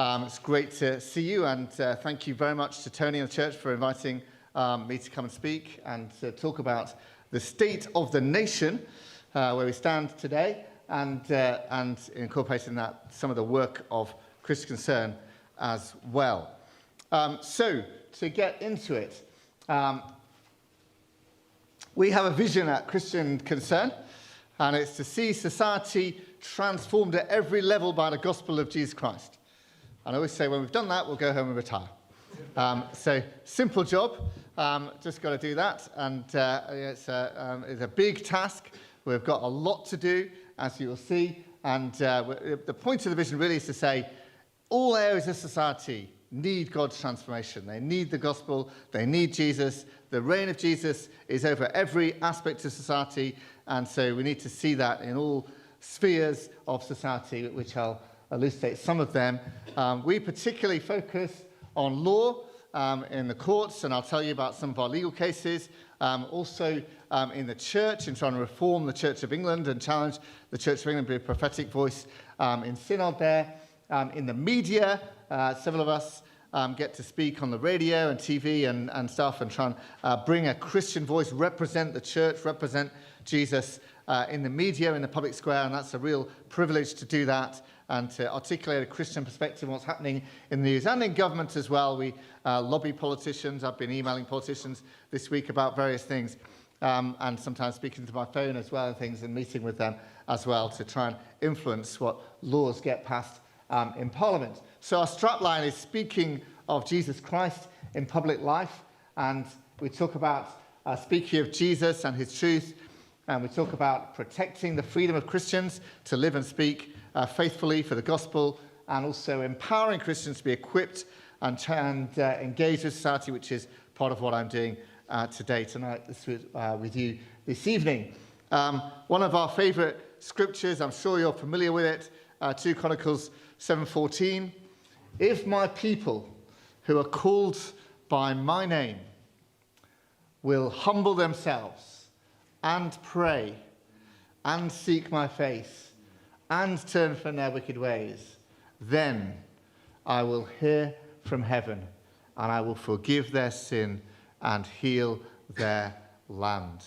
It's great to see you, and thank you very much to Tony and the church for inviting me to come and speak and to talk about the state of the nation where we stand today, and incorporating that some of the work of Christian Concern as well. So, to get into it, we have a vision at Christian Concern, and it's to see society transformed at every level by the gospel of Jesus Christ. And I always say, when we've done that, we'll go home and retire. So, simple job, just got to do that. And it's a big task. We've got a lot to do, as you will see. And the point of the vision really is to say, all areas of society need God's transformation. They need the gospel. They need Jesus. The reign of Jesus is over every aspect of society. And so we need to see that in all spheres of society, which I'll elucidate some of them. We particularly focus on law in the courts, and I'll tell you about some of our legal cases. Also in the church, in trying to reform the Church of England and challenge the Church of England to be a prophetic voice in synod there. In the media, several of us get to speak on the radio and TV and stuff, and try and bring a Christian voice, represent the church, represent Jesus in the media, in the public square, and that's a real privilege to do that and to articulate a Christian perspective on what's happening in the news and in government as well. We lobby politicians. I've been emailing politicians this week about various things, and sometimes speaking to my phone as well and things, and meeting with them as well to try and influence what laws get passed in Parliament. So our strapline is speaking of Jesus Christ in public life, and we talk about speaking of Jesus and his truth, and we talk about protecting the freedom of Christians to live and speak faithfully for the gospel, and also empowering Christians to be equipped and engage with society, which is part of what I'm doing tonight with you this evening. One of our favourite scriptures, I'm sure you're familiar with it, 2 Chronicles 7:14. If my people who are called by my name will humble themselves and pray and seek my face and turn from their wicked ways, then I will hear from heaven and I will forgive their sin and heal their land.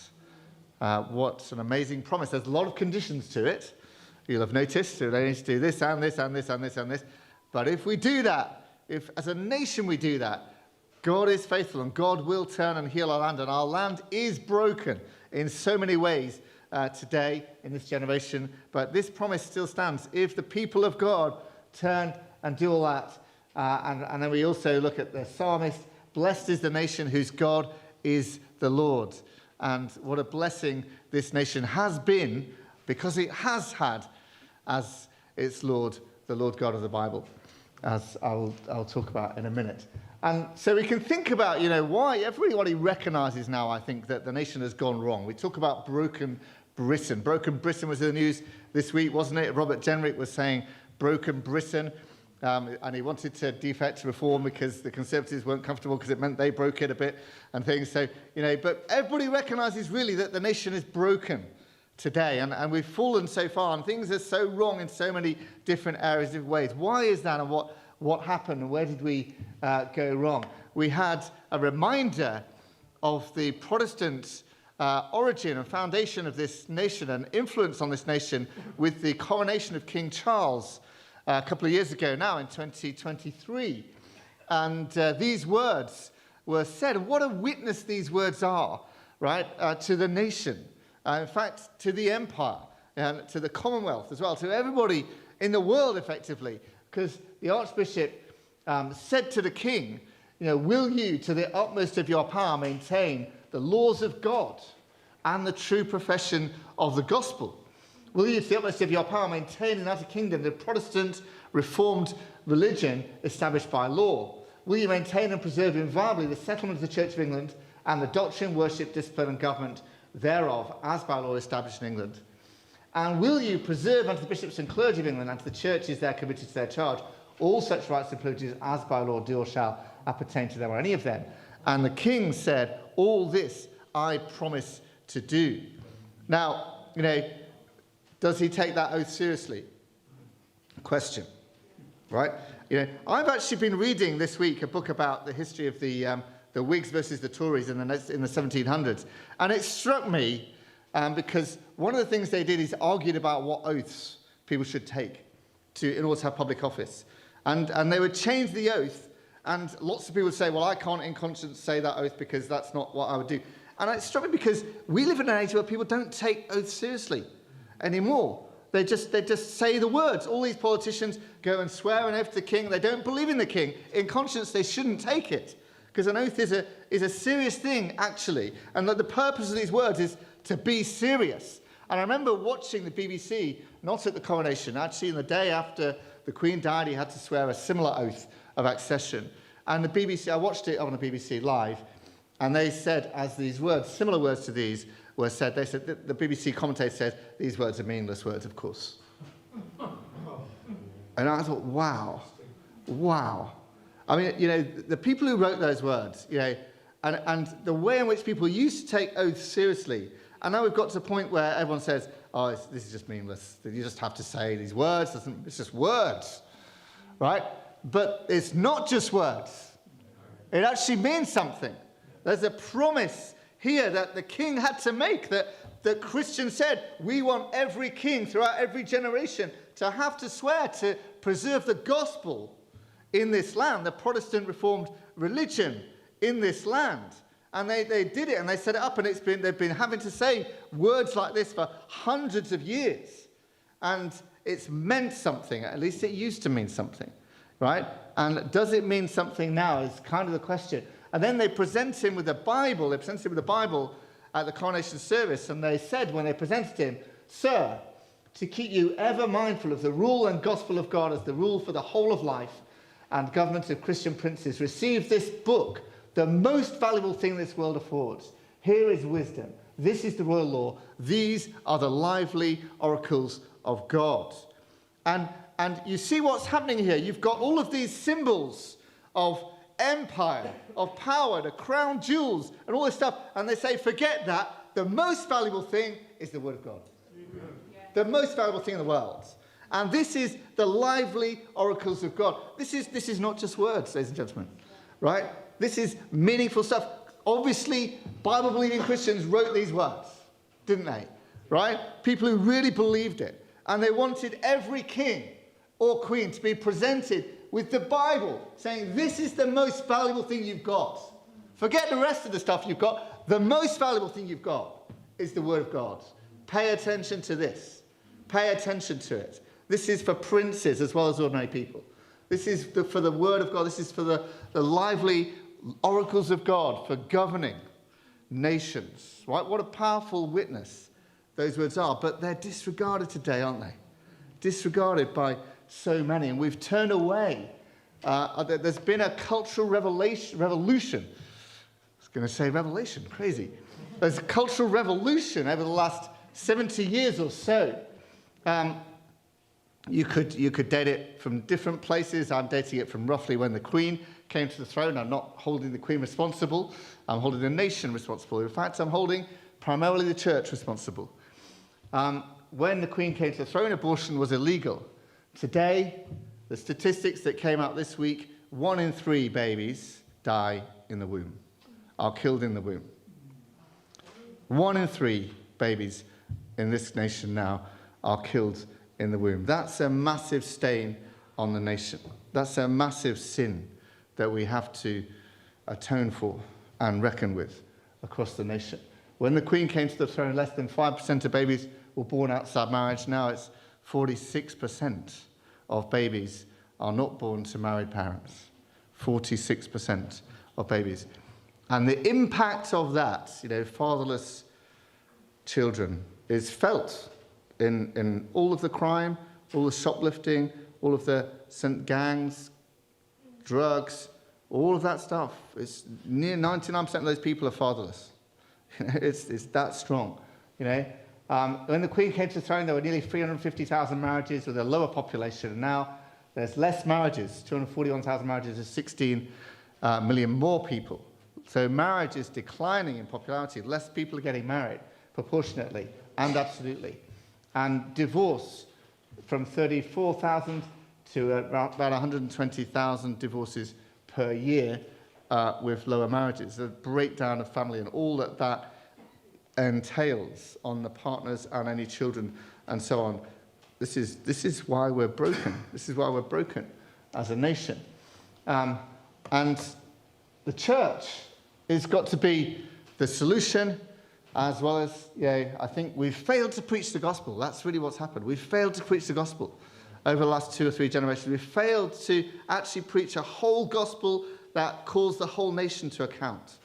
What an amazing promise. There's a lot of conditions to it. You'll have noticed, so they need to do this and this and this and this and this. But if we do that, if as a nation we do that, God is faithful and God will turn and heal our land. And our land is broken in so many ways today in this generation. But this promise still stands. If the people of God turn and do all that, and then we also look at the psalmist, blessed is the nation whose God is the Lord. And what a blessing this nation has been, because it has had as its Lord, the Lord God of the Bible, as I'll talk about in a minute. And so we can think about, why everybody recognizes now, I think, that the nation has gone wrong. We talk about broken Britain. Broken Britain was in the news this week, wasn't it? Robert Jenrick was saying broken Britain, and he wanted to defect reform because the Conservatives weren't comfortable because it meant they broke it a bit and things. So, but everybody recognizes really that the nation is broken today, and we've fallen so far, and things are so wrong in so many different areas of ways. Why is that, and what happened, and where did we go wrong? We had a reminder of the Protestant origin and foundation of this nation and influence on this nation with the coronation of King Charles a couple of years ago now in 2023. And these words were said, and what a witness these words are, right, to the nation. In fact, to the empire, and to the Commonwealth as well, to everybody in the world, effectively, because the Archbishop said to the King, will you, to the utmost of your power, maintain the laws of God and the true profession of the gospel? Will you, to the utmost of your power, maintain in the United Kingdom the Protestant Reformed religion established by law? Will you maintain and preserve inviolably the settlement of the Church of England and the doctrine, worship, discipline and government thereof, as by law established in England? And will you preserve unto the bishops and clergy of England and to the churches there committed to their charge all such rights and privileges as by law do or shall appertain to them or any of them? And the king said, all this I promise to do. Now, does he take that oath seriously? Question, right? I've actually been reading this week a book about the history of the Whigs versus the Tories in the 1700s. And it struck me because one of the things they did is argued about what oaths people should take in order to have public office. And they would change the oath, and lots of people would say, well, I can't in conscience say that oath because that's not what I would do. And it struck me because we live in an age where people don't take oaths seriously anymore. They just say the words. All these politicians go and swear an oath to the king. They don't believe in the king. In conscience, they shouldn't take it, because an oath is a serious thing, actually. And that the purpose of these words is to be serious. And I remember watching the BBC, not at the coronation, actually in the day after the Queen died, he had to swear a similar oath of accession. And the BBC, I watched it on the BBC live, and they said, as these words, similar words to these, were said, they said, the BBC commentator said, these words are meaningless words, of course. And I thought, wow. I mean, the people who wrote those words, and the way in which people used to take oaths seriously, and now we've got to the point where everyone says, oh, this is just meaningless. You just have to say these words. It's just words, right? But it's not just words. It actually means something. There's a promise here that the king had to make, that Christians said, we want every king throughout every generation to have to swear to preserve the gospel in this land, the Protestant Reformed religion in this land. And they did it, and they set it up, and they've been having to say words like this for hundreds of years. And it's meant something. At least it used to mean something, right? And does it mean something now is kind of the question. And then they present him with a Bible. They presented him with a Bible at the coronation service, and they said when they presented him, Sir, to keep you ever mindful of the rule and gospel of God as the rule for the whole of life and government of Christian princes, receive this book, the most valuable thing this world affords. Here is wisdom. This is the royal law. These are the lively oracles of God. And you see what's happening here. You've got all of these symbols of empire, of power, the crown jewels, and all this stuff. And they say, forget that. The most valuable thing is the word of God. The most valuable thing in the world. And this is the lively oracles of God. This is not just words, ladies and gentlemen, right? This is meaningful stuff. Obviously, Bible-believing Christians wrote these words, didn't they? Right? People who really believed it. And they wanted every king or queen to be presented with the Bible, saying, this is the most valuable thing you've got. Forget the rest of the stuff you've got. The most valuable thing you've got is the Word of God. Pay attention to this. Pay attention to it. This is for princes as well as ordinary people. This is for the Word of God. This is for the lively oracles of God, for governing nations. Right? What a powerful witness those words are. But they're disregarded today, aren't they? Disregarded by so many. And we've turned away. There's been a cultural revolution. I was going to say revelation. Crazy. There's a cultural revolution over the last 70 years or so. You could date it from different places. I'm dating it from roughly when the Queen came to the throne. I'm not holding the Queen responsible. I'm holding the nation responsible. In fact, I'm holding primarily the church responsible. When the Queen came to the throne, abortion was illegal. Today, the statistics that came out this week, 1 in 3 babies die in the womb, are killed in the womb. 1 in 3 babies in this nation now are killed in the womb. That's a massive stain on the nation. That's a massive sin that we have to atone for and reckon with across the nation. When the Queen came to the throne, less than 5% of babies were born outside marriage. Now it's 46% of babies are not born to married parents. 46% of babies. And the impact of that, fatherless children, is felt in all of the crime, all the shoplifting, all of the gangs, drugs, all of that stuff. It's near 99% of those people are fatherless. It's that strong, When the Queen came to the throne, there were nearly 350,000 marriages with a lower population. And now there's less marriages, 241,000 marriages, there's 16 million more people. So marriage is declining in popularity. Less people are getting married, proportionately and absolutely. And divorce from 34,000 to about 120,000 divorces per year with lower marriages, the breakdown of family and all that entails on the partners and any children and so on. This is why we're broken. This is why we're broken as a nation. And the church has got to be the solution, as well as, I think we've failed to preach the gospel. That's really what's happened. We've failed to preach the gospel over the last 2 or 3 generations. We've failed to actually preach a whole gospel that calls the whole nation to account.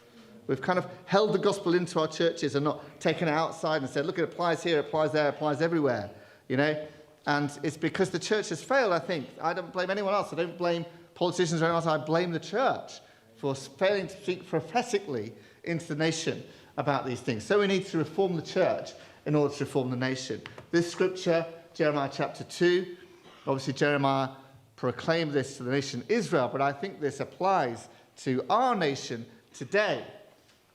We've kind of held the gospel into our churches and not taken it outside and said, look, it applies here, it applies there, it applies everywhere, And it's because the church has failed, I think. I don't blame anyone else. I don't blame politicians or anyone else. I blame the church for failing to speak prophetically into the nation about these things. So we need to reform the church in order to reform the nation. This scripture, Jeremiah chapter 2, obviously Jeremiah proclaimed this to the nation Israel, but I think this applies to our nation today.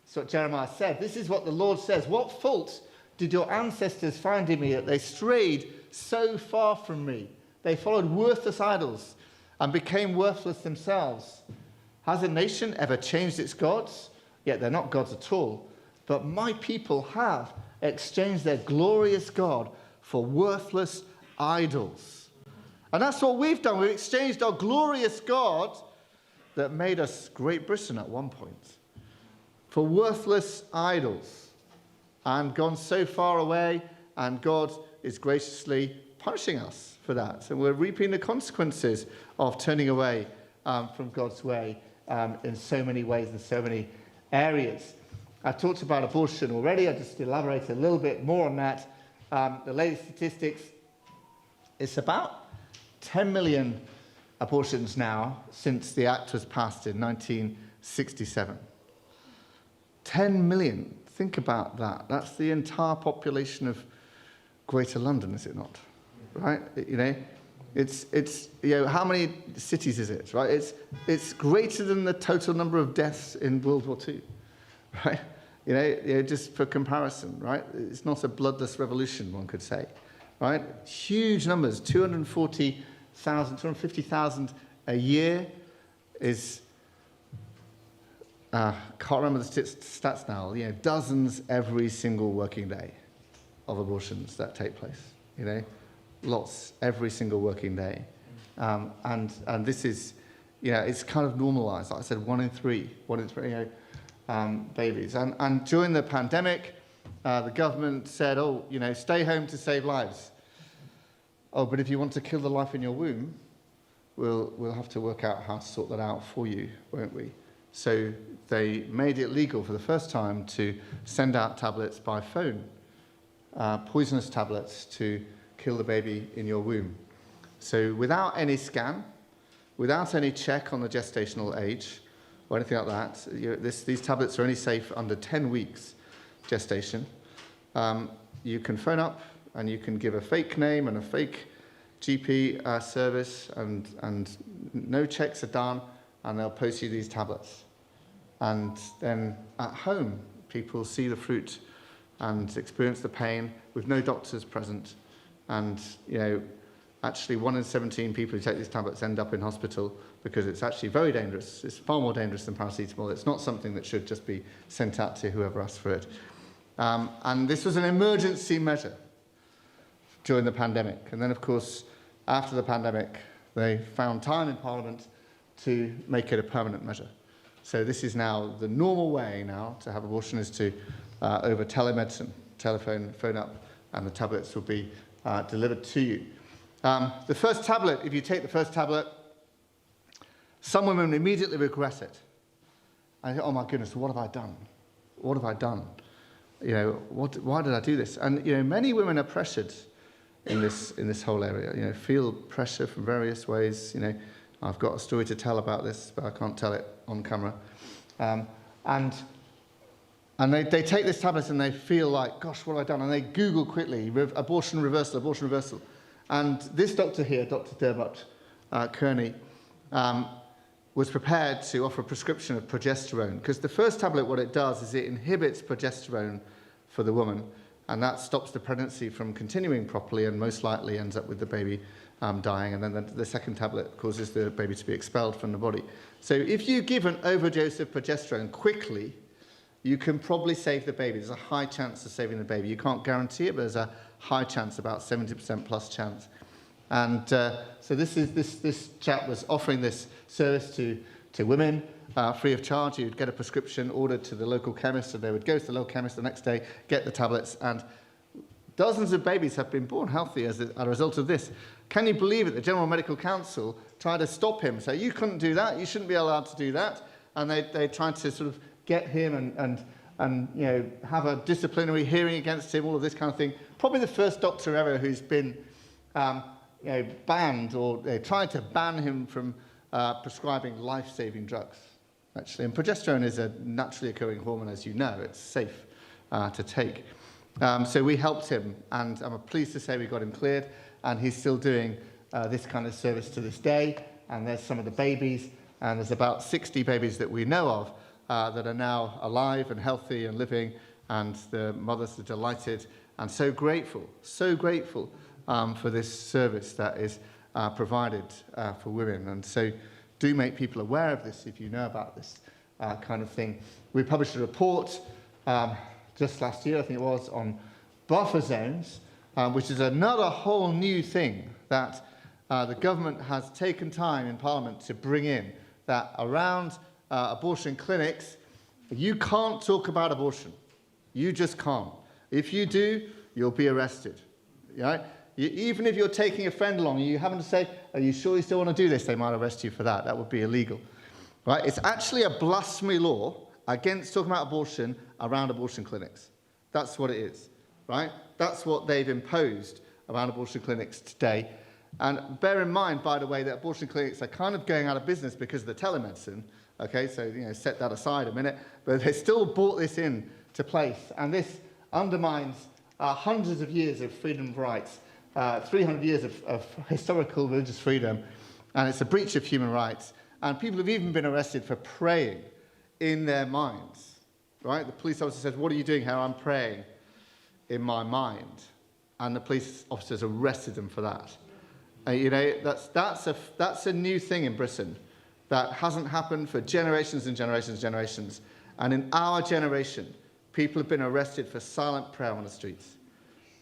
That's what Jeremiah said. This is what the Lord says. What fault did your ancestors find in me that they strayed so far from me? They followed worthless idols and became worthless themselves. Has a nation ever changed its gods? Yet they're not gods at all. But my people have exchanged their glorious God for worthless idols. And that's what we've done. We've exchanged our glorious God that made us Great Britain at one point for worthless idols, and gone so far away, and God is graciously punishing us for that. And we're reaping the consequences of turning away from God's way in so many ways and so many areas. I've talked about abortion already. I'll just elaborate a little bit more on that. The latest statistics, it's about 10 million abortions now since the Act was passed in 1967. 10 million. Think about that. That's the entire population of Greater London, is it not? Right? It's how many cities is it? Right? It's greater than the total number of deaths in World War II. Right? Just for comparison, right? It's not a bloodless revolution, one could say. Right? Huge numbers, 240,000, 250,000 a year is, can't remember the stats now, dozens every single working day of abortions that take place, lots every single working day. And this is, it's kind of normalized. Like I said, one in three babies. And during the pandemic, the government said, stay home to save lives. Oh, but if you want to kill the life in your womb, we'll have to work out how to sort that out for you, won't we? So they made it legal for the first time to send out tablets by phone, poisonous tablets to kill the baby in your womb. So without any scan, without any check on the gestational age or anything like that, these tablets are only safe under 10 weeks gestation. You can phone up and you can give a fake name and a fake GP service, and no checks are done, and they'll post you these tablets. And then at home, people see the fruit and experience the pain with no doctors present. And, actually 1 in 17 people who take these tablets end up in hospital because it's actually very dangerous. It's far more dangerous than paracetamol. It's not something that should just be sent out to whoever asks for it. And this was an emergency measure during the pandemic. And then, of course, after the pandemic, they found time in Parliament to make it a permanent measure. So this is now the normal way now to have abortion, is to over telemedicine, phone up, and the tablets will be delivered to you. The first tablet, if you take the first tablet, some women immediately regret it. I think, oh my goodness, what have I done? What have I done? Why did I do this? And many women are pressured in this whole area. Feel pressure from various ways. I've got a story to tell about this, but I can't tell it on camera. And they take this tablet and they feel like, gosh, what have I done? And they Google quickly, abortion reversal. And this doctor here, Dr. Dermot Kearney, was prepared to offer a prescription of progesterone, because the first tablet, what it does is it inhibits progesterone for the woman, and that stops the pregnancy from continuing properly and most likely ends up with the baby dying, and then the second tablet causes the baby to be expelled from the body. So if you give an overdose of progesterone quickly, you can probably save the baby. There's a high chance of saving the baby. You can't guarantee it, but there's a high chance, about 70% plus chance. And so this chap was offering this service to women free of charge. You'd get a prescription ordered to the local chemist, and they would go to the local chemist the next day, get the tablets, and dozens of babies have been born healthy as a result of this. Can you believe it? The General Medical Council tried to stop him, say, you couldn't do that, you shouldn't be allowed to do that. And they tried to sort of get him and have a disciplinary hearing against him, all of this kind of thing. Probably the first doctor ever who's been banned, or they tried to ban him from prescribing life-saving drugs, actually. And progesterone is a naturally occurring hormone, as you know. It's safe to take. So we helped him, and I'm pleased to say we got him cleared, and he's still doing this kind of service to this day. And there's some of the babies, and there's about 60 babies that we know of that are now alive and healthy and living, and the mothers are delighted and so grateful for this service that is provided for women. And so do make people aware of this if you know about this kind of thing. We published a report just last year, I think it was, on buffer zones, which is another whole new thing that the government has taken time in Parliament to bring in, that around abortion clinics, you can't talk about abortion. You just can't. If you do, you'll be arrested. Right? Even if you're taking a friend along, you happen to say, are you sure you still want to do this? They might arrest you for that. That would be illegal. Right? It's actually a blasphemy law against talking about abortion around abortion clinics. That's what it is. Right? That's what they've imposed around abortion clinics today. And bear in mind, by the way, that abortion clinics are kind of going out of business because of the telemedicine. Okay, so set that aside a minute. But they still brought this in to place. And this undermines hundreds of years of freedom of rights, 300 years of historical religious freedom. And it's a breach of human rights. And people have even been arrested for praying in their minds. Right? The police officer says, what are you doing here? I'm praying in my mind. And the police officers arrested them for that. That's a new thing in Britain that hasn't happened for generations and generations and generations. And in our generation, people have been arrested for silent prayer on the streets.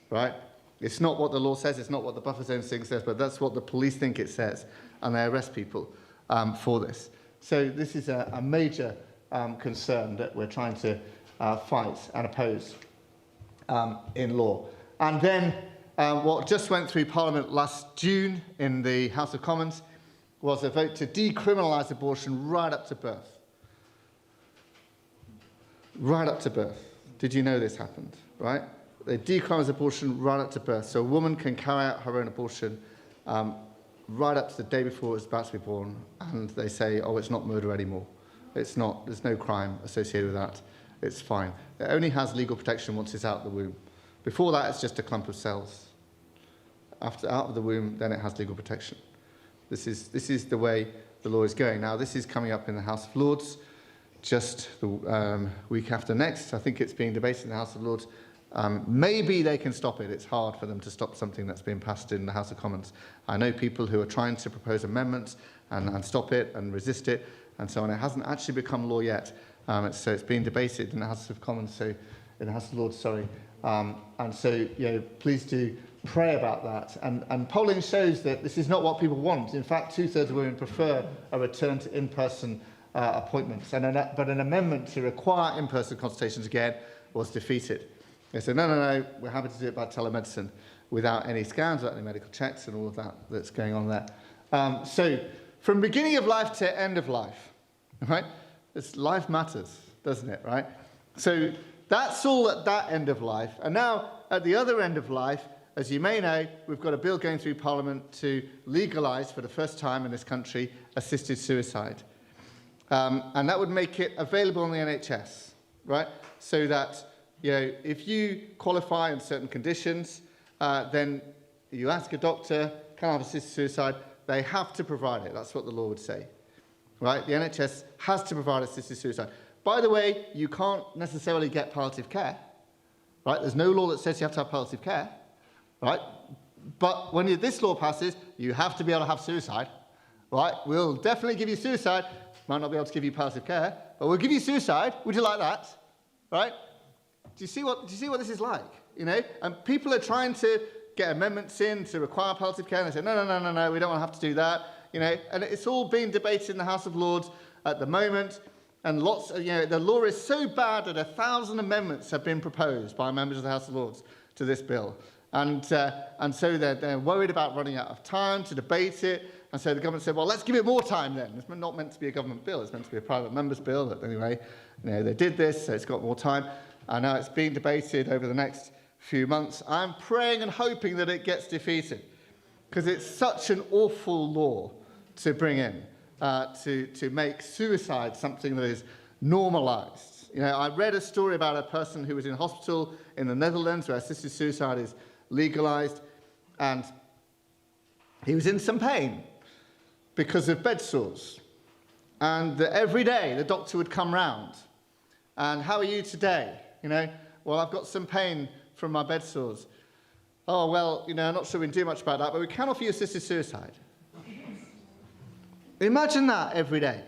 Right? It's not what the law says, it's not what the buffer zone thing says, but that's what the police think it says. And they arrest people for this. So this is a major concern that we're trying to fight and oppose in law. And then what just went through Parliament last June in the House of Commons was a vote to decriminalise abortion right up to birth. Right up to birth. Did you know this happened? Right? They decriminalise abortion right up to birth. So a woman can carry out her own abortion right up to the day before it's about to be born, and they say, oh, it's not murder anymore. It's not. There's no crime associated with that. It's fine. It only has legal protection once it's out of the womb. Before that, it's just a clump of cells. After out of the womb, then it has legal protection. This is the way the law is going. Now, this is coming up in the House of Lords just the week after next. I think it's being debated in the House of Lords. Maybe they can stop it. It's hard for them to stop something that's been passed in the House of Commons. I know people who are trying to propose amendments and stop it and resist it and so on. It hasn't actually become law yet. So it's being debated in the House of Commons, in the House of Lords, sorry. And so, please do pray about that. And polling shows that this is not what people want. In fact, 2/3 of women prefer a return to in-person appointments. But an amendment to require in-person consultations again was defeated. They said, no, we're happy to do it by telemedicine without any scans, without any medical checks and all of that that's going on there. So from beginning of life to end of life, right? Life matters, doesn't it, right? So that's all at that end of life. And now at the other end of life, as you may know, we've got a bill going through Parliament to legalise for the first time in this country assisted suicide. And that would make it available on the NHS, right? So that if you qualify in certain conditions, then you ask a doctor, can I have assisted suicide? They have to provide it. That's what the law would say, right? The NHS has to provide assisted suicide. By the way, you can't necessarily get palliative care, right? There's no law that says you have to have palliative care, right? But when this law passes, you have to be able to have suicide, right? We'll definitely give you suicide. Might not be able to give you palliative care, but we'll give you suicide. Would you like that, right? Do you see what this is like? You know, and people are trying to get amendments in to require palliative care, and they say, no, we don't want to have to do that. You know, and it's all being debated in the House of Lords at the moment, and the law is so bad that 1,000 amendments have been proposed by members of the House of Lords to this bill. And so they're worried about running out of time to debate it. And so the government said, well, let's give it more time then. It's not meant to be a government bill. It's meant to be a private member's bill. But anyway, they did this, so it's got more time. And now it's being debated over the next few months. I'm praying and hoping that it gets defeated, because it's such an awful law to bring in, to make suicide something that is normalized. You know, I read a story about a person who was in hospital in the Netherlands where assisted suicide is legalized, and he was in some pain because of bed sores. And every day the doctor would come round, and how are you today? You know, well, I've got some pain from my bed sores. Oh, well, you know, I'm not sure we can do much about that, but we can offer you assisted suicide. Imagine that every day,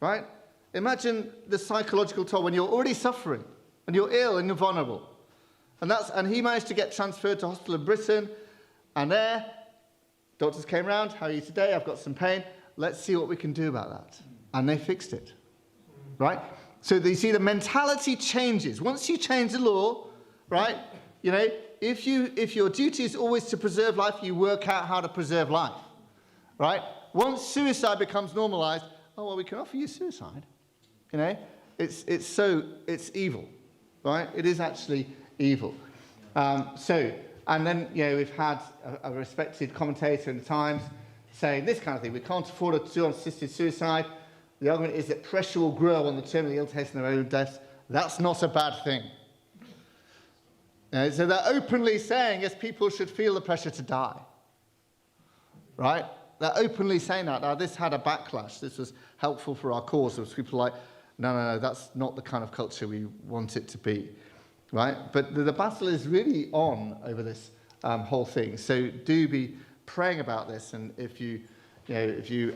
right? Imagine the psychological toll when you're already suffering, and you're ill and you're vulnerable. And he managed to get transferred to hospital in Britain, and there, doctors came round, how are you today? I've got some pain. Let's see what we can do about that. And they fixed it, right? So you see the mentality changes. Once you change the law, right, you know, if your duty is always to preserve life, you work out how to preserve life, right? Once suicide becomes normalized, oh, well, we can offer you suicide. You know, it's evil, right? It is actually evil. And then, you know, we've had a respected commentator in the Times saying this kind of thing: we can't afford to do assisted suicide. The argument is that pressure will grow on the terminally ill to hasten their own deaths. That's not a bad thing. You know, so they're openly saying, yes, people should feel the pressure to die, right? They're openly saying that. Now, this had a backlash. This was helpful for our cause. There was people like, no, that's not the kind of culture we want it to be, right? But the battle is really on over this whole thing. So do be praying about this. And if you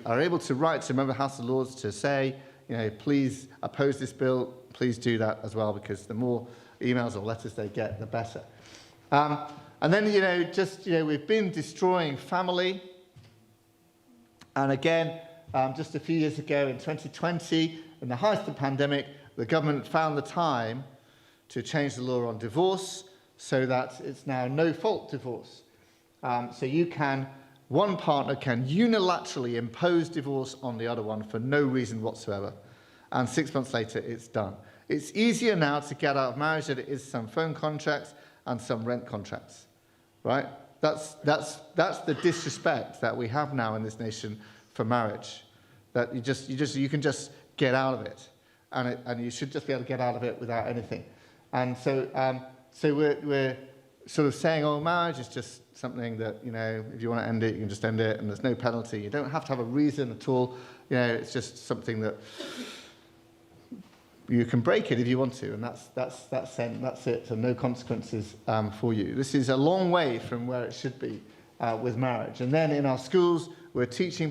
are able to write to a member of the House of Lords to say, you know, please oppose this bill, please do that as well, because the more emails or letters they get, the better. And then, you know, we've been destroying family. And again, just a few years ago in 2020, in the height of the pandemic, the government found the time to change the law on divorce so that it's now no-fault divorce. So one partner can unilaterally impose divorce on the other one for no reason whatsoever. And 6 months later, it's done. It's easier now to get out of marriage than it is some phone contracts and some rent contracts, right? That's the disrespect that we have now in this nation for marriage. That you can just get out of it, and you should just be able to get out of it without anything. And so we're sort of saying, oh, marriage is just something that, you know, if you want to end it, you can just end it, and there's no penalty. You don't have to have a reason at all. You know, it's just something that you can break it if you want to, and that's it, and no consequences for you. This is a long way from where it should be with marriage. And then in our schools, we're teaching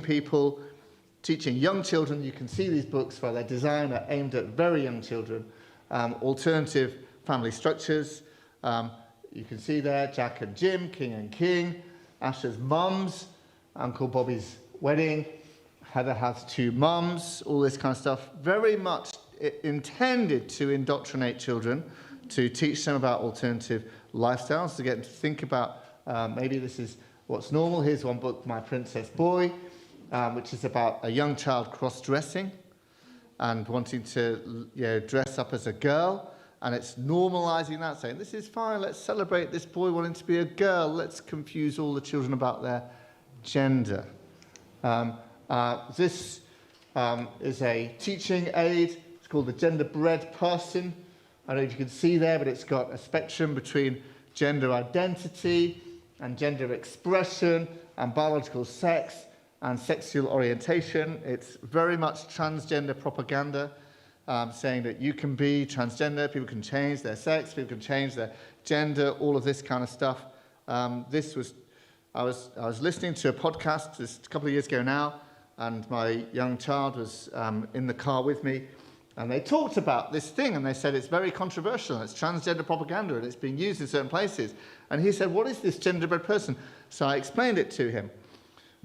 young children. You can see these books where they're designed, are aimed at very young children, alternative family structures. You can see there Jack and Jim, King and King, Asher's mums, Uncle Bobby's wedding, Heather has two mums, all this kind of stuff. Very much intended to indoctrinate children, to teach them about alternative lifestyles, to get them to think about maybe this is what's normal. Here's one book, My Princess Boy, which is about a young child cross-dressing and wanting to dress up as a girl. And it's normalizing that, saying, this is fine, let's celebrate this boy wanting to be a girl, let's confuse all the children about their gender. This is a teaching aid. It's called the Gender-Bread Person. I don't know if you can see there, but it's got a spectrum between gender identity and gender expression and biological sex and sexual orientation. It's very much transgender propaganda, saying that you can be transgender, people can change their sex, people can change their gender, all of this kind of stuff. This was I was listening to a podcast just a couple of years ago now, and my young child was in the car with me, and they talked about this thing, and they said it's very controversial, it's transgender propaganda, and it's being used in certain places. And he said, what is this genderbread person? So I explained it to him.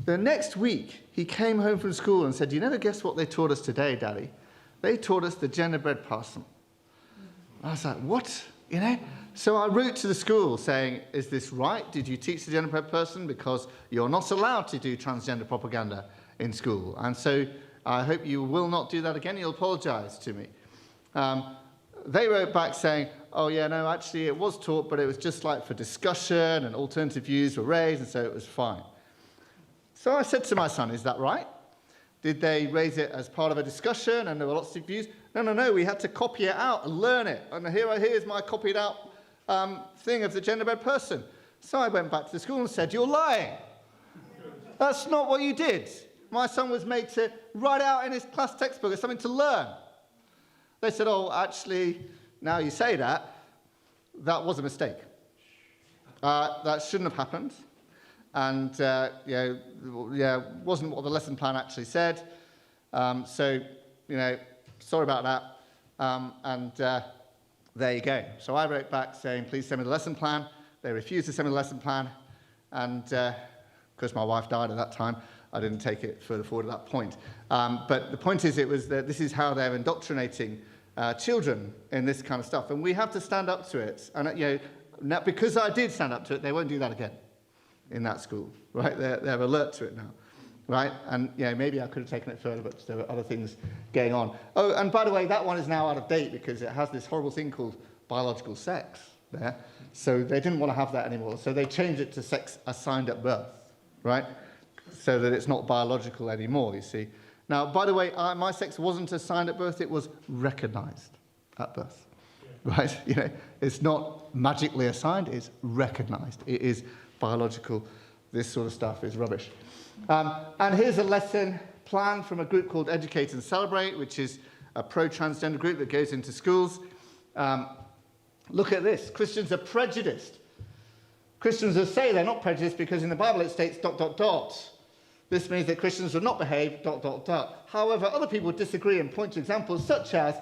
The next week, he came home from school and said, you never guess what they taught us today, Daddy? They taught us the genderbread person. I was like, what? You know? So I wrote to the school saying, is this right? Did you teach the genderbread person? Because you're not allowed to do transgender propaganda in school. And so I hope you will not do that again. You'll apologize to me. They wrote back saying, oh, yeah, no, actually it was taught, but it was just like for discussion and alternative views were raised, and so it was fine. So I said to my son, is that right? Did they raise it as part of a discussion and there were lots of views? No, we had to copy it out and learn it. And here's my copied out thing of the genderbread person. So I went back to the school and said, you're lying. That's not what you did. My son was made to write it out in his class textbook as something to learn. They said, oh, actually, now you say that, that was a mistake. That shouldn't have happened. And, wasn't what the lesson plan actually said. So, sorry about that. There you go. So I wrote back saying, please send me the lesson plan. They refused to send me the lesson plan. And because my wife died at that time, I didn't take it further forward at that point. But the point is, it was that this is how they're indoctrinating children in this kind of stuff. And we have to stand up to it. And, now, because I did stand up to it, they won't do that again in that school, right? They're alert to it now, right? And, maybe I could have taken it further, but there were other things going on. Oh, and by the way, that one is now out of date because it has this horrible thing called biological sex there. So they didn't want to have that anymore. So they changed it to sex assigned at birth, right? So that it's not biological anymore, you see. Now, by the way, my sex wasn't assigned at birth, it was recognized at birth, right? It's not magically assigned, it's recognized. It is biological. This sort of stuff is rubbish. And here's a lesson plan from a group called Educate and Celebrate, which is a pro-transgender group that goes into schools. Look at this. Christians are prejudiced. Christians will say they're not prejudiced because in the Bible it states ... This means that Christians will not behave ... However, other people disagree and point to examples such as ...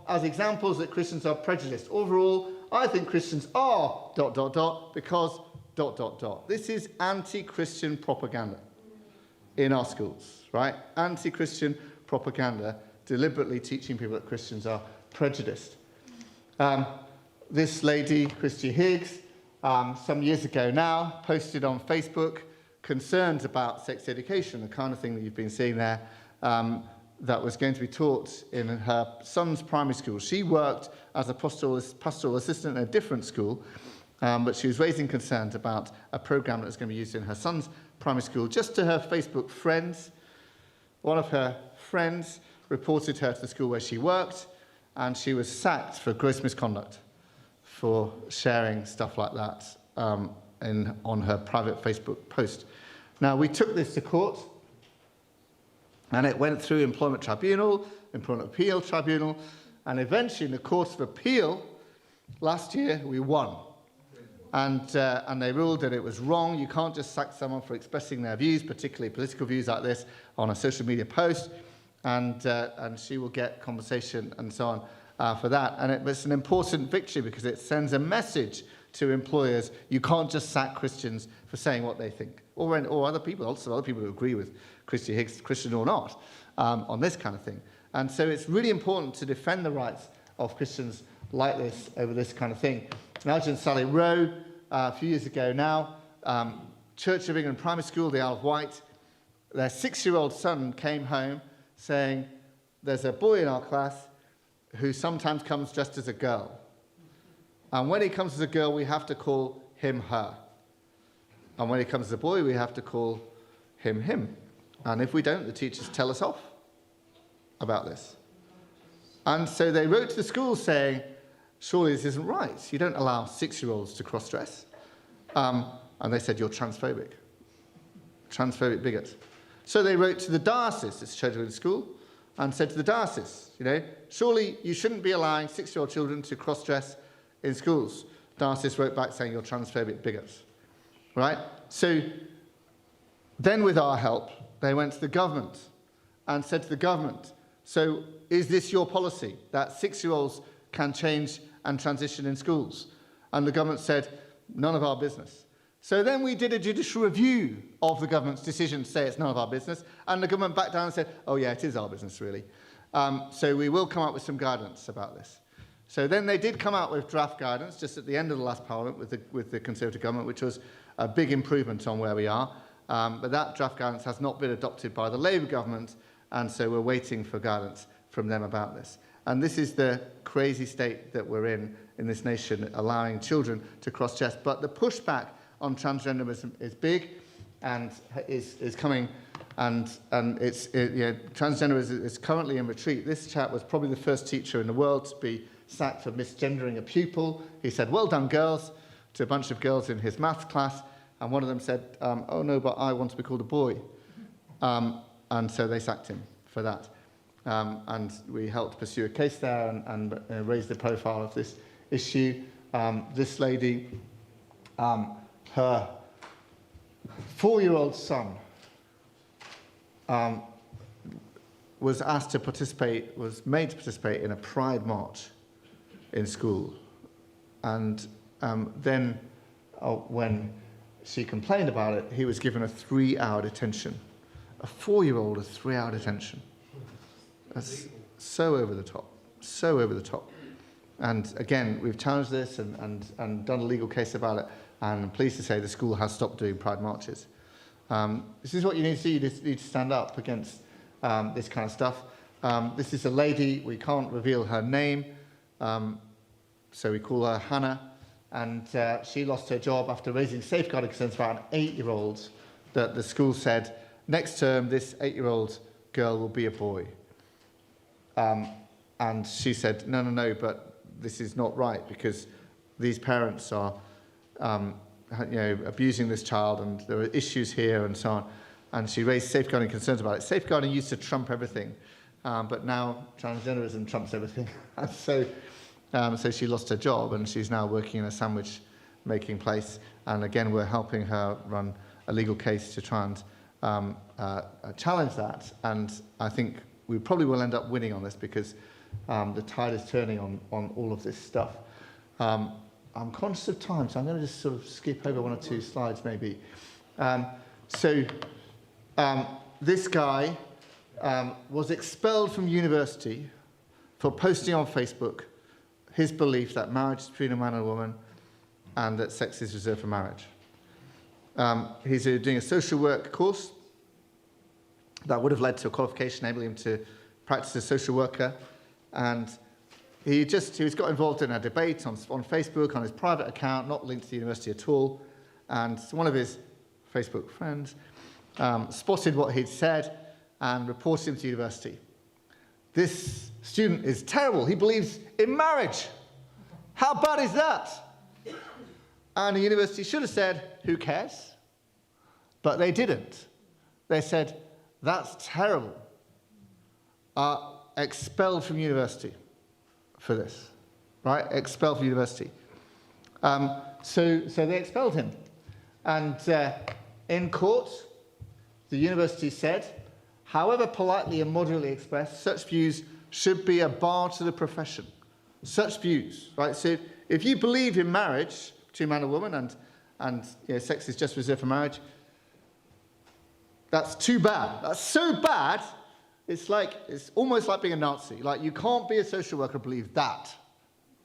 as examples that Christians are prejudiced. Overall, I think Christians are ... because ... This is anti-Christian propaganda in our schools, right? Anti-Christian propaganda, deliberately teaching people that Christians are prejudiced. This lady, Christy Higgs, some years ago now, posted on Facebook concerns about sex education, the kind of thing that you've been seeing there, that was going to be taught in her son's primary school. She worked as a pastoral assistant in a different school, but she was raising concerns about a program that was going to be used in her son's primary school. Just to her Facebook friends, one of her friends reported her to the school where she worked, and she was sacked for gross misconduct for sharing stuff like that on her private Facebook post. Now, we took this to court, and it went through Employment Appeal Tribunal, and eventually in the Court of Appeal last year, we won. And they ruled that it was wrong. You can't just sack someone for expressing their views, particularly political views like this, on a social media post. And she will get compensation and so on for that. And it was an important victory because it sends a message to employers. You can't just sack Christians for saying what they think. Or other people, also other people who agree with Christy Higgs, Christian or not, on this kind of thing. And so it's really important to defend the rights of Christians like this over this kind of thing. Nigel and Sally Rowe, a few years ago now, Church of England Primary School, the Isle of Wight, their 6-year-old son came home saying, there's a boy in our class who sometimes comes dressed as a girl. And when he comes as a girl, we have to call him her. And when he comes as a boy, we have to call him him. And if we don't, the teachers tell us off about this. And so they wrote to the school saying, surely this isn't right. You don't allow 6-year-olds to cross-dress. And they said, you're transphobic. Transphobic bigot. So they wrote to the diocese, this Church of England school, and said to the diocese, surely you shouldn't be allowing 6-year-old children to cross-dress in schools. Diocese wrote back saying, you're transphobic bigots. right? So then with our help, they went to the government and said to the government, so is this your policy, that 6-year-olds can change and transition in schools? And the government said, none of our business. So then we did a judicial review of the government's decision to say it's none of our business, and the government backed down and said, oh yeah, it is our business really. So we will come up with some guidance about this. So then they did come out with draft guidance just at the end of the last Parliament with the Conservative government, which was a big improvement on where we are. But that draft guidance has not been adopted by the Labour government, and so we're waiting for guidance from them about this. And this is the crazy state that we're in this nation, allowing children to cross-dress. But the pushback on transgenderism is big and is coming, and transgenderism is currently in retreat. This chap was probably the first teacher in the world to be sacked for misgendering a pupil. He said, well done, girls, to a bunch of girls in his maths class, and one of them said, oh no, but I want to be called a boy. And so they sacked him for that. And we helped pursue a case there and raise the profile of this issue. This lady, her 4-year-old son was asked to participate, was made to participate in a pride march in school. And then when she complained about it, he was given a 3-hour detention. A 4-year-old, a 3-hour detention. That's so over the top, so over the top. And again, we've challenged this and done a legal case about it, and I'm pleased to say the school has stopped doing pride marches. This is what you need to see. You need to stand up against this kind of stuff. This is a lady, we can't reveal her name, so we call her Hannah, and she lost her job after raising safeguarding concerns about an 8-year-old that the school said, next term, this 8-year-old girl will be a boy. And she said, no, but this is not right because these parents are abusing this child and there are issues here and so on. And she raised safeguarding concerns about it. Safeguarding used to trump everything, but now transgenderism trumps everything. And so she lost her job and she's now working in a sandwich making place. And again, we're helping her run a legal case to try and challenge that. And I think we probably will end up winning on this because the tide is turning on all of this stuff. I'm conscious of time, so I'm going to just sort of skip over 1 or 2 slides maybe. This guy was expelled from university for posting on Facebook his belief that marriage is between a man and a woman and that sex is reserved for marriage. He's doing a social work course that would have led to a qualification enabling him to practice as a social worker. And he got involved in a debate on Facebook on his private account, not linked to the university at all. And one of his Facebook friends spotted what he'd said and reported him to university. This student is terrible. He believes in marriage. How bad is that? And the university should have said, who cares? But they didn't. They said, that's terrible. Expelled from university for this, right? Expelled from university. So they expelled him. And in court, the university said, however politely and moderately expressed, such views should be a bar to the profession. Such views, right? So if you believe in marriage between man and woman and sex is just reserved for marriage, that's too bad. That's so bad, it's almost like being a Nazi. Like, you can't be a social worker and believe that.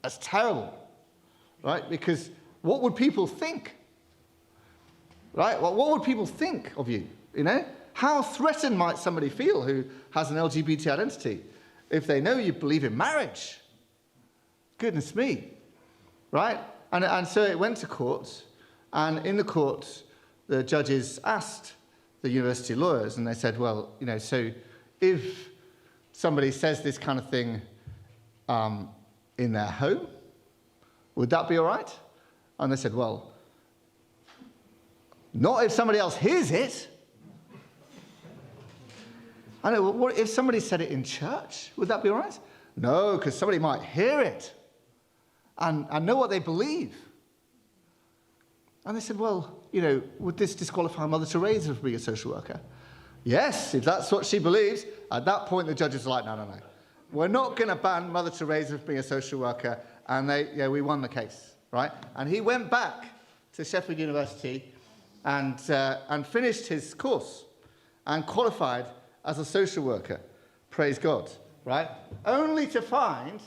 That's terrible, right? Because what would people think? Right? Well, what would people think of you, How threatened might somebody feel who has an LGBT identity if they know you believe in marriage? Goodness me, right? And so it went to court, and in the court, the judges asked the university lawyers, and they said, well, so if somebody says this kind of thing in their home, would that be all right? And they said, well, not if somebody else hears it. I know, what if somebody said it in church? Would that be all right? No, because somebody might hear it and know what they believe. And they said, well, would this disqualify Mother Teresa from being a social worker? Yes, if that's what she believes. At that point, the judges are like, no. We're not going to ban Mother Teresa from being a social worker. And we won the case, right? And he went back to Sheffield University and finished his course and qualified as a social worker. Praise God, right? Only to find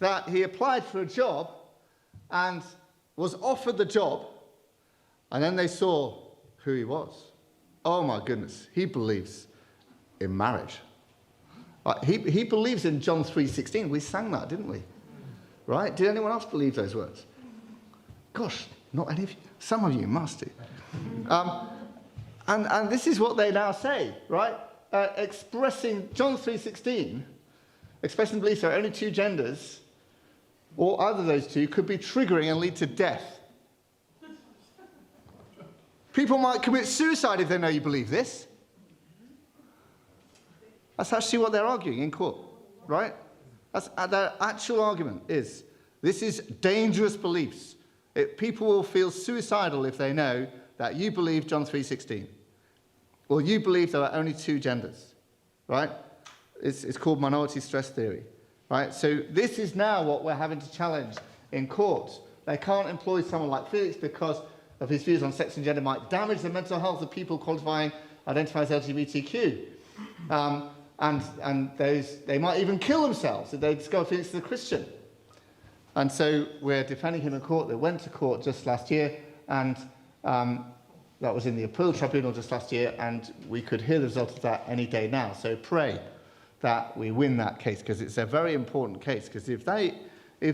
that he applied for a job and was offered the job, and then they saw who he was. Oh my goodness, he believes in marriage. He believes in John 3:16. We sang that, didn't we? Right? Did anyone else believe those words? Gosh, not any of you. Some of you must do. And this is what they now say, right? Expressing John 3:16, expressing belief there are only two genders, or either of those two could be triggering and lead to death. People might commit suicide if they know you believe this. That's actually what they're arguing in court, right? That's their actual argument is, this is dangerous beliefs. People will feel suicidal if they know that you believe John 3:16. Or you believe there are only two genders, right? It's called minority stress theory, right? So this is now what we're having to challenge in court. They can't employ someone like Felix because of his views on sex and gender might damage the mental health of people identifying as LGBTQ. And they might even kill themselves if they discover Felix is a Christian. And so we're defending him in court. They went to court just last year, and that was in the appeal tribunal just last year, and we could hear the result of that any day now. So pray that we win that case, because it's a very important case. Because if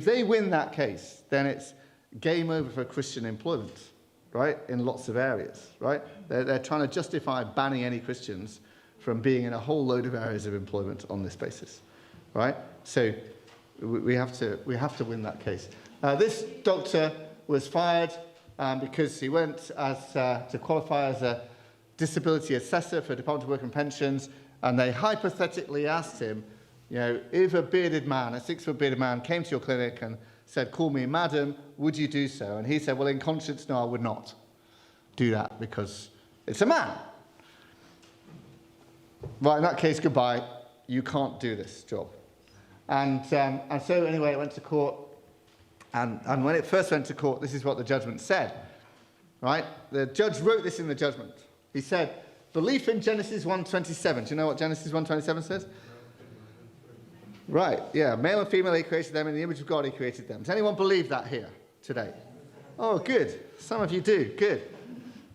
they win that case, then it's game over for Christian employment, right, in lots of areas, right? They're trying to justify banning any Christians from being in a whole load of areas of employment on this basis, right? So we have to win that case. This doctor was fired because he went to qualify as a disability assessor for Department of Work and Pensions, and they hypothetically asked him, if a 6-foot bearded man came to your clinic and said, "Call me madam," would you do so? And he said, "Well, in conscience, no, I would not do that because it's a man." Right, in that case, goodbye. You can't do this job. And so anyway, it went to court. And when it first went to court, this is what the judgment said. Right? The judge wrote this in the judgment. He said, belief in Genesis 1:27. Do you know what Genesis 1:27 says? Right, yeah. Male and female, he created them. In the image of God, he created them. Does anyone believe that here today? Oh, good. Some of you do. Good.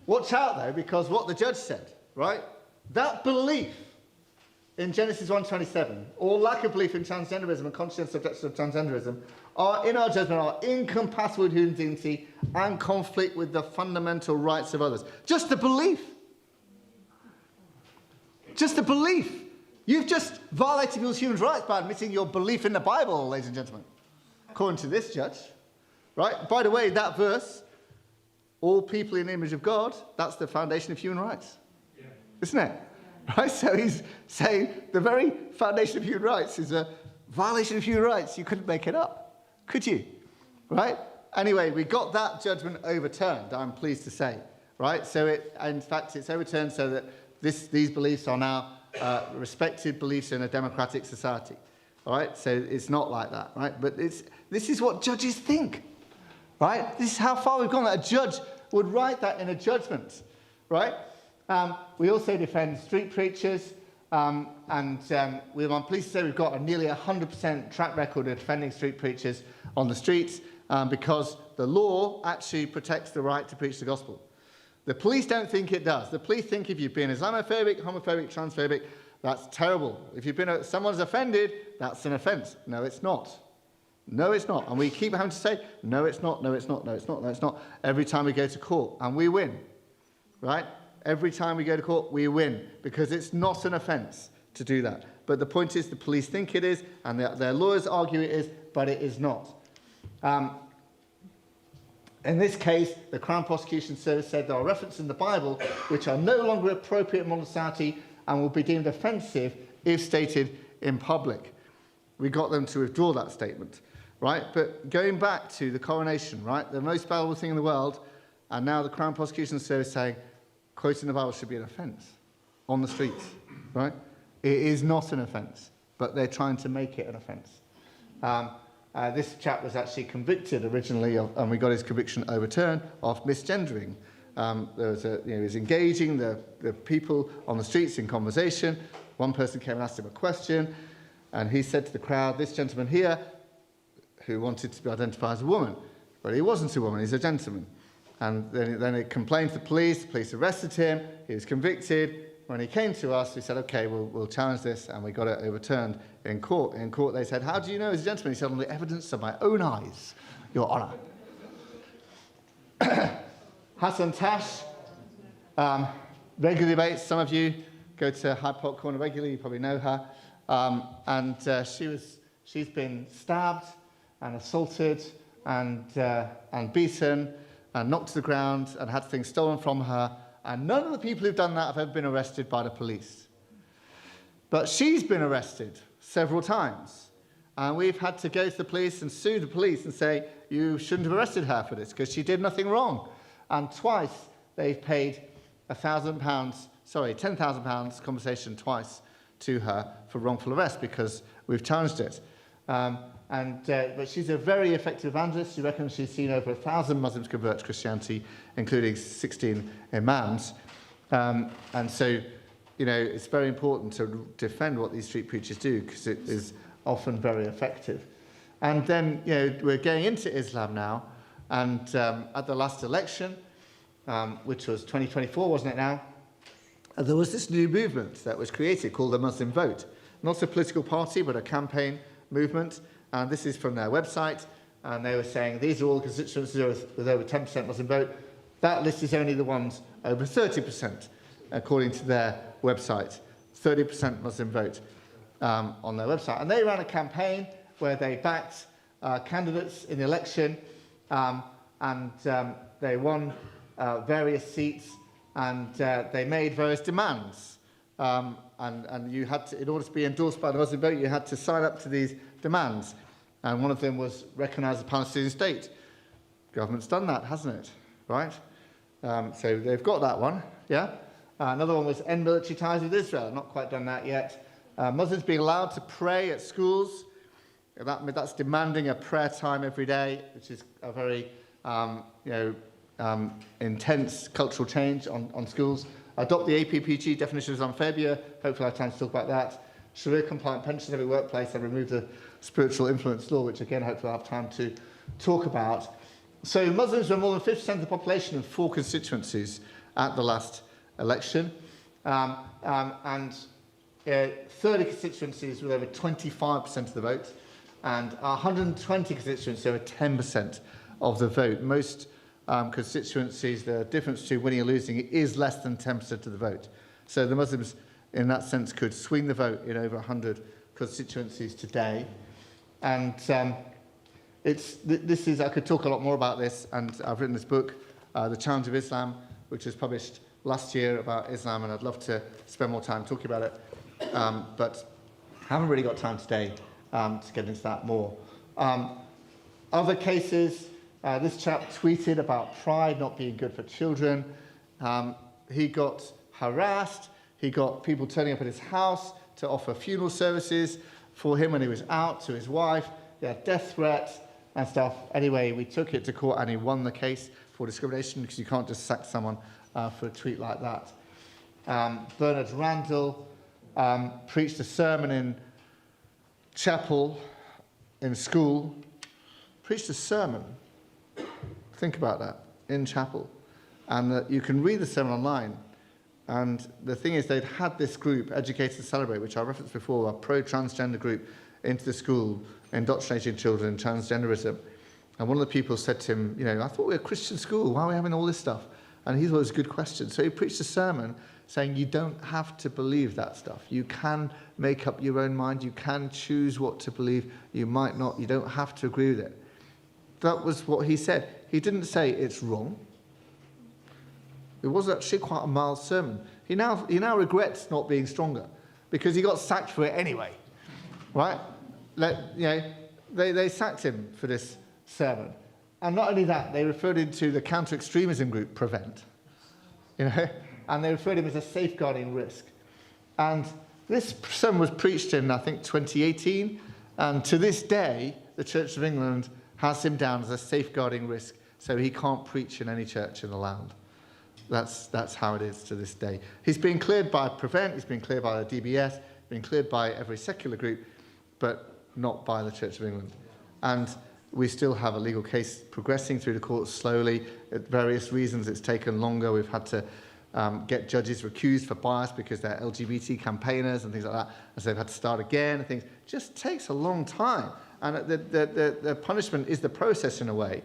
Watch out, though, because what the judge said, right? That belief in Genesis 1:27, or lack of belief in transgenderism and conscious subjection of transgenderism, are, in our judgment, are incompatible with human dignity and conflict with the fundamental rights of others. Just the belief. Just the belief. You've just violated people's human rights by admitting your belief in the Bible, ladies and gentlemen, according to this judge. Right? By the way, that verse, all people in the image of God, that's the foundation of human rights. Yeah. Isn't it? Right? So he's saying the very foundation of human rights is a violation of human rights. You couldn't make it up, could you? Right? Anyway, we got that judgment overturned, I'm pleased to say. Right? So in fact, it's overturned so that these beliefs are now respected beliefs in a democratic society. All right? So it's not like that, right? But this is what judges think. Right? This is how far we've gone, that a judge would write that in a judgment. Right? We also defend street preachers, I'm pleased to say we've got a nearly 100% track record of defending street preachers on the streets because the law actually protects the right to preach the gospel. The police don't think it does. The police think if you've been Islamophobic, homophobic, transphobic, that's terrible. If someone's offended, that's an offence. No, it's not. No, it's not. And we keep having to say, no, it's not, no, it's not, no, it's not, no, it's not, every time we go to court. And we win. Right? Every time we go to court, we win, because it's not an offence to do that. But the point is, the police think it is, and their lawyers argue it is, but it is not. In this case, the Crown Prosecution Service said there are references in the Bible which are no longer appropriate in modern society and will be deemed offensive if stated in public. We got them to withdraw that statement, right? But going back to the coronation, right? The most valuable thing in the world, And now the Crown Prosecution Service saying quoting the Bible should be an offence on the streets, right? It is not an offence, but they're trying to make it an offence. This chap was actually convicted originally, and we got his conviction overturned, of misgendering. He was engaging the people on the streets in conversation. One person came and asked him a question, and he said to the crowd, this gentleman here, who wanted to be identified as a woman, but he wasn't a woman, he's a gentleman. And then he complained to the police arrested him, he was convicted. When he came to us, we said, okay, we'll challenge this, and we got it overturned in court. In court, they said, how do you know he's a gentleman? He said, on the evidence of my own eyes, Your Honour. Hassan Tash, regular debates. Some of you go to Hyde Park Corner regularly, you probably know her. She's been stabbed and assaulted and beaten and knocked to the ground and had things stolen from her. And none of the people who've done that have ever been arrested by the police. But she's been arrested several times. And we've had to go to the police and sue the police and say, you shouldn't have arrested her for this because she did nothing wrong. And twice they've paid £10,000 compensation twice to her for wrongful arrest because we've challenged it. But she's a very effective evangelist. She reckons she's seen over 1,000 Muslims convert to Christianity, including 16 imams. And so, it's very important to defend what these street preachers do because it is often very effective. And then, we're going into Islam now. And at the last election, which was 2024, wasn't it now? There was this new movement that was created called the Muslim Vote. Not a political party, but a campaign movement. And this is from their website. And they were saying, these are all the constituencies with over 10% Muslim vote. That list is only the ones over 30%, according to their website. 30% Muslim vote on their website. And they ran a campaign where they backed candidates in the election. And they won various seats. And they made various demands. And you had to, in order to be endorsed by the Muslim vote, you had to sign up to these demands. And one of them was recognise the Palestinian state. Government's done that, hasn't it? Right? So they've got that one, yeah? Another one was end military ties with Israel. Not quite done that yet. Muslims being allowed to pray at schools. That's demanding a prayer time every day, which is a very intense cultural change on schools. Adopt the APPG definition of Islamophobia. Hopefully I have time to talk about that. Sharia-compliant pensions in every workplace and remove the spiritual influence law, which again, hopefully I'll have time to talk about. So Muslims were more than 50% of the population in 4 constituencies at the last election. And 30 constituencies with over 25% of the vote. And 120 constituencies over 10% of the vote. Most constituencies, the difference between winning and losing is less than 10% of the vote. So the Muslims, in that sense, could swing the vote in over 100 constituencies today. And I could talk a lot more about this, and I've written this book, The Challenge of Islam, which was published last year about Islam, and I'd love to spend more time talking about it. But haven't really got time today to get into that more. Other cases, this chap tweeted about pride not being good for children. He got harassed. He got people turning up at his house to offer funeral services for him when he was out, to his wife. He had death threats and stuff. Anyway, we took it to court and he won the case for discrimination because you can't just sack someone for a tweet like that. Bernard Randall preached a sermon in chapel, in school. Preached a sermon. Think about that, in chapel. And you can read the sermon online. And the thing is, they'd had this group, Educate and Celebrate, which I referenced before, a pro-transgender group, into the school, indoctrinating children in transgenderism. And one of the people said to him, I thought we were a Christian school. Why are we having all this stuff? And he thought it was a good question. So he preached a sermon saying you don't have to believe that stuff. You can make up your own mind. You can choose what to believe. You might not. You don't have to agree with it. That was what he said. He didn't say it's wrong. It was actually quite a mild sermon. He now regrets not being stronger because he got sacked for it anyway, right? They sacked him for this sermon. And not only that, they referred him to the counter-extremism group, Prevent. And they referred him as a safeguarding risk. And this sermon was preached in, I think, 2018. And to this day, the Church of England has him down as a safeguarding risk, so he can't preach in any church in the land. That's how it is to this day. He's been cleared by Prevent, he's been cleared by the DBS, been cleared by every secular group, but not by the Church of England. And we still have a legal case progressing through the courts slowly. At various reasons, it's taken longer. We've had to get judges recused for bias because they're LGBT campaigners and things like that. And so they've had to start again and things. It just takes a long time. And the punishment is the process in a way,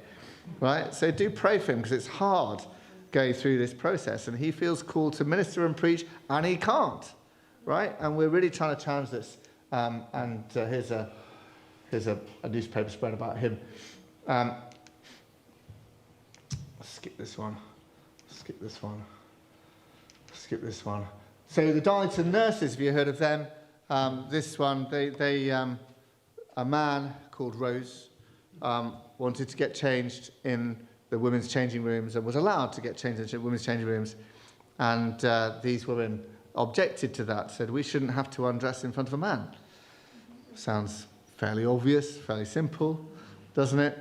right? So do pray for him because it's hard going through this process. And he feels called to minister and preach, and he can't, right? And we're really trying to challenge this. Here's a newspaper spread about him. Skip this one. So the Darlington nurses, have you heard of them? This one, a man called Rose wanted to get changed in the women's changing rooms and was allowed to get changed in women's changing rooms. And these women objected to that, said we shouldn't have to undress in front of a man. Sounds fairly obvious, fairly simple, doesn't it?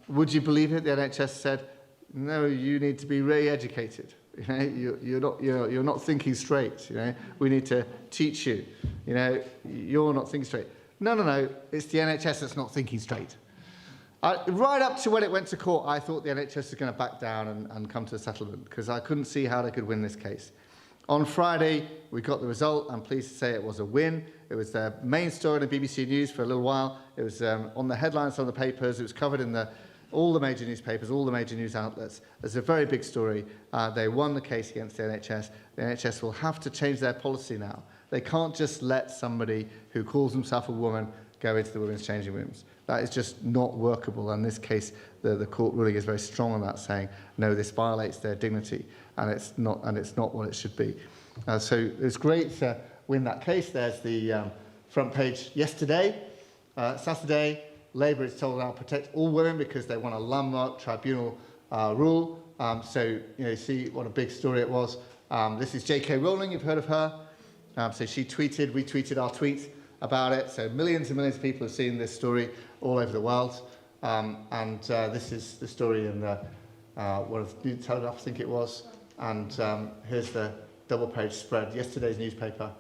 Would you believe it? The NHS said, no, you need to be re-educated. You're not thinking straight. We need to teach you. You're not thinking straight. No. It's the NHS that's not thinking straight. Right up to when it went to court, I thought the NHS was going to back down and come to a settlement because I couldn't see how they could win this case. On Friday, we got the result. I'm pleased to say it was a win. It was the main story in the BBC News for a little while. It was on the headlines on the papers. It was covered in all the major newspapers, all the major news outlets. It's a very big story. They won the case against the NHS. The NHS will have to change their policy now. They can't just let somebody who calls himself a woman go into the women's changing rooms. That is just not workable. In this case, the court ruling is very strong on that, saying, no, this violates their dignity, and it's not what it should be. So it's great to win that case. There's the front page yesterday. Saturday, Labour is told now protect all women because they want a landmark tribunal rule. So you see what a big story it was. This is J.K. Rowling. You've heard of her. So she retweeted our tweet about it. So millions and millions of people have seen this story all over the world. This is the story in the one of the New Telegraph, I think it was. And here's the double-page spread, yesterday's newspaper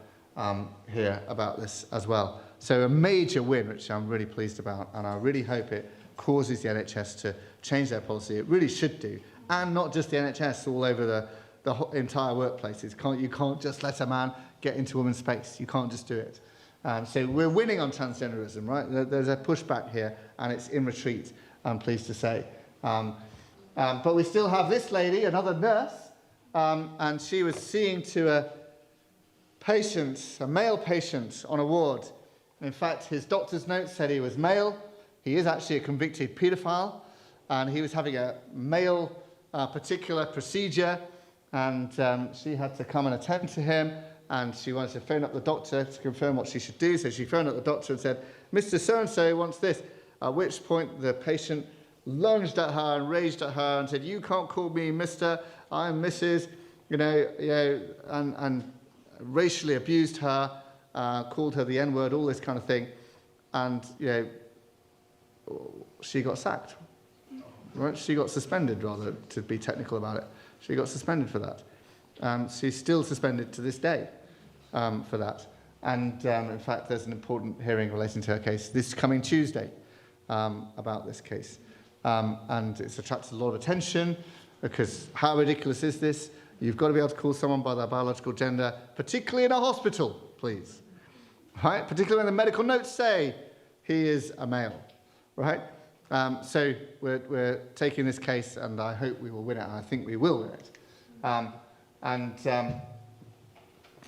here about this as well. So a major win, which I'm really pleased about, and I really hope it causes the NHS to change their policy. It really should do, and not just the NHS, all over the entire workplaces. You can't just let a man get into women's space. You can't just do it. So we're winning on transgenderism, right? There's a pushback here, and it's in retreat, I'm pleased to say. But we still have this lady, another nurse, and she was seeing to a male patient on a ward. In fact, his doctor's note said he was male. He is actually a convicted paedophile, and he was having a male particular procedure, and she had to come and attend to him, and she wanted to phone up the doctor to confirm what she should do. So she phoned up the doctor and said, Mr. So-and-so wants this, at which point the patient lunged at her and raged at her and said, you can't call me Mr., I'm Mrs., and racially abused her, called her the N-word, all this kind of thing, and she got sacked. Right? She got suspended, rather, to be technical about it. She got suspended for that. She's still suspended to this day for that. And in fact, there's an important hearing relating to her case this coming Tuesday about this case. And it's attracted a lot of attention because how ridiculous is this? You've got to be able to call someone by their biological gender, particularly in a hospital, please. Right? Particularly when the medical notes say he is a male. Right? So we're taking this case, and I hope we will win it, and I think we will win it.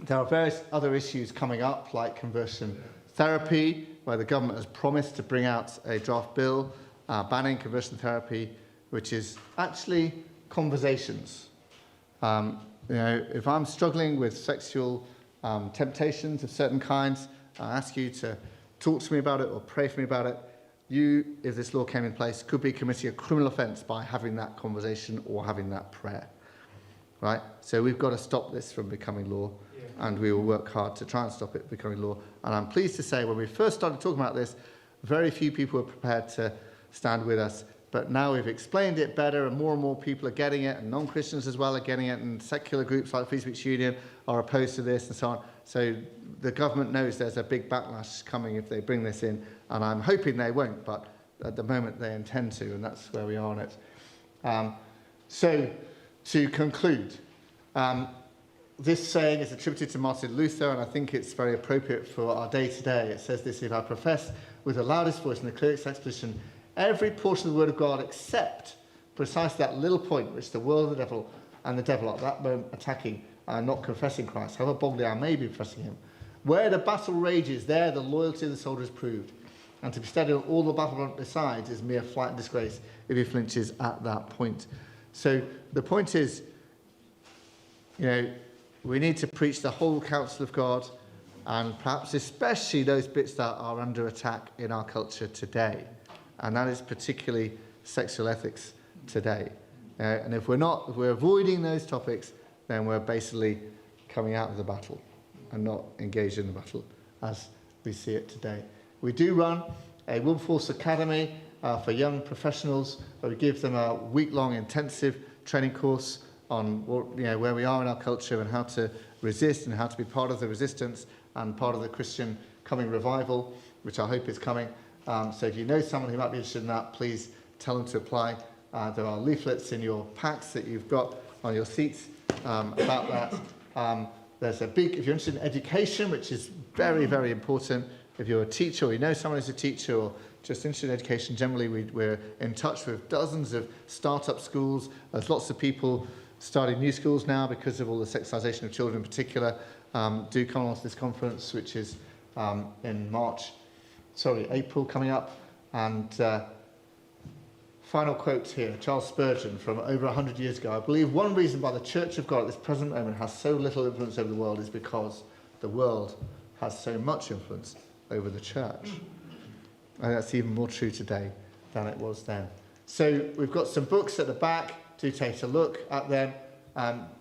There are various other issues coming up, like conversion therapy, where the government has promised to bring out a draft bill banning conversion therapy, which is actually conversations. If I'm struggling with sexual temptations of certain kinds, I ask you to talk to me about it or pray for me about it. you, if this law came in place, could be committing a criminal offence by having that conversation or having that prayer. Right? So we've got to stop this from becoming law, and we will work hard to try and stop it becoming law. And I'm pleased to say when we first started talking about this, very few people were prepared to stand with us. But now we've explained it better, and more people are getting it, and non-Christians as well are getting it, and secular groups like Free Speech Union are opposed to this and so on. So the government knows there's a big backlash coming if they bring this in, and I'm hoping they won't, but at the moment they intend to, and that's where we are on it. So to conclude, this saying is attributed to Martin Luther, and I think it's very appropriate for our day today. It says this: if I profess with the loudest voice in the clearest exposition every portion of the Word of God except precisely that little point which the world and the devil are at that moment attacking, and not confessing Christ, however boldly I may be professing him, where the battle rages, there the loyalty of the soldier is proved, and to be steady on all the battlefront besides is mere flight and disgrace if he flinches at that point. So the point is, we need to preach the whole counsel of God, and perhaps especially those bits that are under attack in our culture today. And that is particularly sexual ethics today. And if we're avoiding those topics, then we're basically coming out of the battle and not engaged in the battle as we see it today. We do run a Wilberforce Academy for young professionals, where we give them a week-long intensive training course on where we are in our culture and how to resist and how to be part of the resistance and part of the Christian coming revival, which I hope is coming. So if you know someone who might be interested in that, please tell them to apply. There are leaflets in your packs that you've got on your seats about that. There's if you're interested in education, which is very, very important. If you're a teacher or you know someone who's a teacher or just interested in education, generally we're in touch with dozens of startup schools. There's lots of people starting new schools now because of all the sexualisation of children in particular. Do come along to this conference, which is in April coming up. And final quote here, Charles Spurgeon from over 100 years ago. I believe one reason why the Church of God at this present moment has so little influence over the world is because the world has so much influence over the church. And that's even more true today than it was then. So we've got some books at the back. Do take a look at them.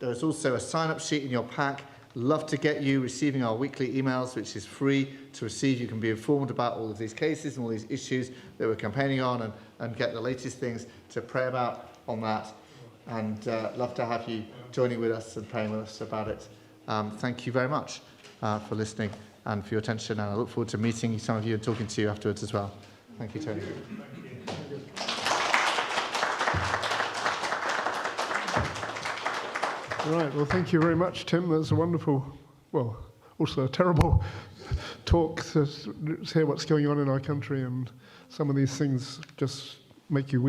There's also a sign-up sheet in your pack. Love to get you receiving our weekly emails, which is free to receive. You can be informed about all of these cases and all these issues that we're campaigning on, and get the latest things to pray about on that. And love to have you joining with us and praying with us about it. Thank you very much for listening and for your attention, and I look forward to meeting some of you and talking to you afterwards as well. Thank you, Tony. Right, well, thank you very much, Tim. That's a wonderful, well, also a terrible talk to hear what's going on in our country, and some of these things just make you weep.